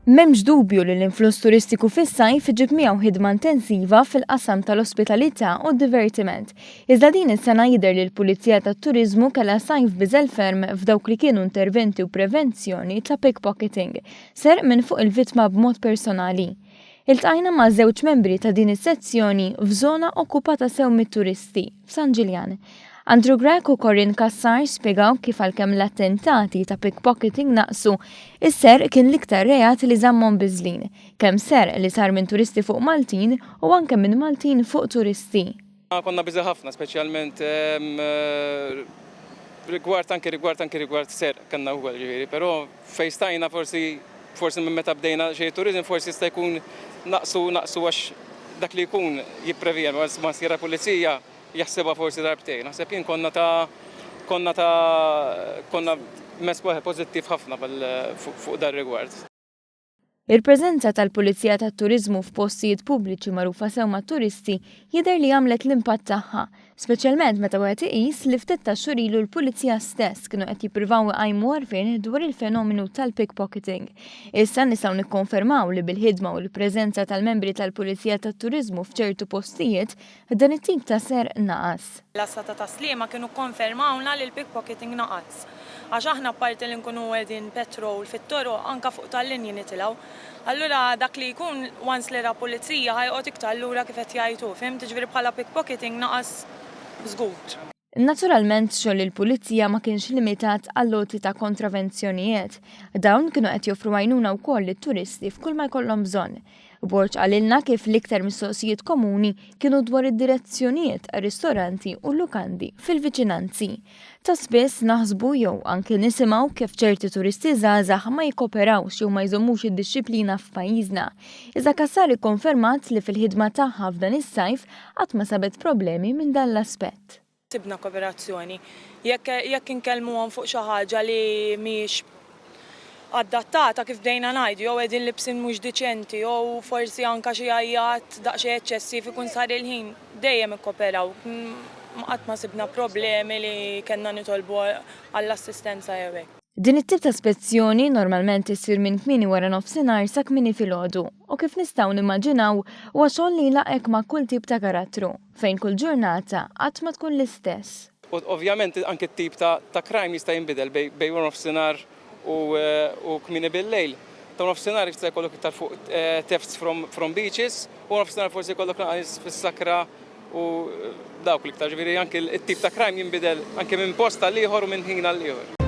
M'hemmx dubju li l-influss turistiku fis-sajf iġib miegħu ħidma intensiva fil-qasam tal-ospitalità u d-divertiment. Iżda din is-sena jidher li l-Pulizija tat-Turiżmu kellha sajf biżel ferm f'dawk li kienu interventi u prevenzjoni ta' pickpocketing, ser minn fuq il-vittma b'mod personali. Iltqajna ma' żewġ membri ta' din is-sezzjoni f'żona okkupata sew mit-turisti f'San Ġiljan. Andrew Grech u Corinne Kassar spjegaw kif għalkemm l-attentati ta' pickpocketing naqsu, is-ser kien l-iktar reat li żammhom biżlin, kemm ser li sar minn turisti fuq Maltin u anke minn Maltin fuq turisti. Konna biża ħafna, speċjalment rigward ser kanna wkoll ġifieri, però fejn stajna forsi minn meta bdejna xejn turiżm forsi jista' jkun naqsu għax dak li jkun jipprevjen ma sira pulizija jaħsebha forsi darbtejn. Naħseb jien konna mess pożittiv ħafna fuq dar rigward. Il-preżenza tal-Pulizija tat-Turiżmu f'postijiet pubbliċi magħrufa sew mat-turisti jidher li għamlet l-impatt tagħha, speċjalment meta wieħed iqis li ftit ta' xhur ilu l-Pulizija stess kienu qed jippruvaw iqajmu għarfien dwar il-fenomenu tal-pickpocketing. Issa nistgħu nikkonfermaw li bil-ħidma u l-preżenza tal-membri tal-Pulizija tat-Turiżmu f'ċertu postijiet dan it-tip ta' ser naqas. L-assa ta' taslima kienu konfermawna li l-pickpocketing naqas. Għax aħna parti li nkunu għedin petrol fit-toroq anka fuq tal-linji nitilgħu. Allura dak li jkun once li ra pulizija ħajqgħod iktar lura kif qed jgħidu, fimt, ġifieri bħala pickpocketing naqas żgur. Naturalment xogħol il-Pulizija ma kienx limitat għall-loti ta' kontravenzjonijiet. Dawn kienu qed joffru għajnuna wkoll lit-turisti f'kull ma jkollhom bżonn. Borġ għalilna kif l-iktar mistoqsijiet komuni kienu dwar id-direzzjonijiet għar-ristoranti u lukandi fil-viċinanzi. Ta' spiss naħsbu jew anke nisimgħu kif ċerti turisti żgħażagħ ma jikkoperawx jew ma jżommux id-dixxiplina f'pajjiżna. Iżda Kassar ikkonfermat li fil-ħidma tagħha f'dan is-sajf qatt ma sabet problemi minn dan l-aspett. Sibna kooperazzjoni. Jekk inkellmuhom fuq xi ħaġa li mhix adattata kif bdejna ngħidu, jew qegħdin libsin mhux diċenti, jew forsi anke xi għajjat daqsxejn eċċessiv ikun sar il-ħin, dejjem ikkooperaw. Qatt ma sibna problemi li kellna nitolbu għall-assistenza jew hekk. Din it-tip ta' spezzjoni normalment issir minn kmieni wara nofsinhar sa kmieni filgħodu u kif nistgħu nimmaġinaw huwa xogħol li jlaqek ma' kull tip ta' karattru fejn kull ġurnata qatt ma tkun l-istess. Ovvjament anke t-tip ta' crime jista' jinbidel bejn wara nofsinhar u kmieni bil-lejl. Ta' nofsinhar jista' jkollok iktar fuq thefts from beaches u nofsinhar forsi jkollok naqas fis-sakra u dawk l-iktar ġifieri anke t-tip ta' crime jinbidel anke minn post għal ieħor u minn ħin għal ieħor.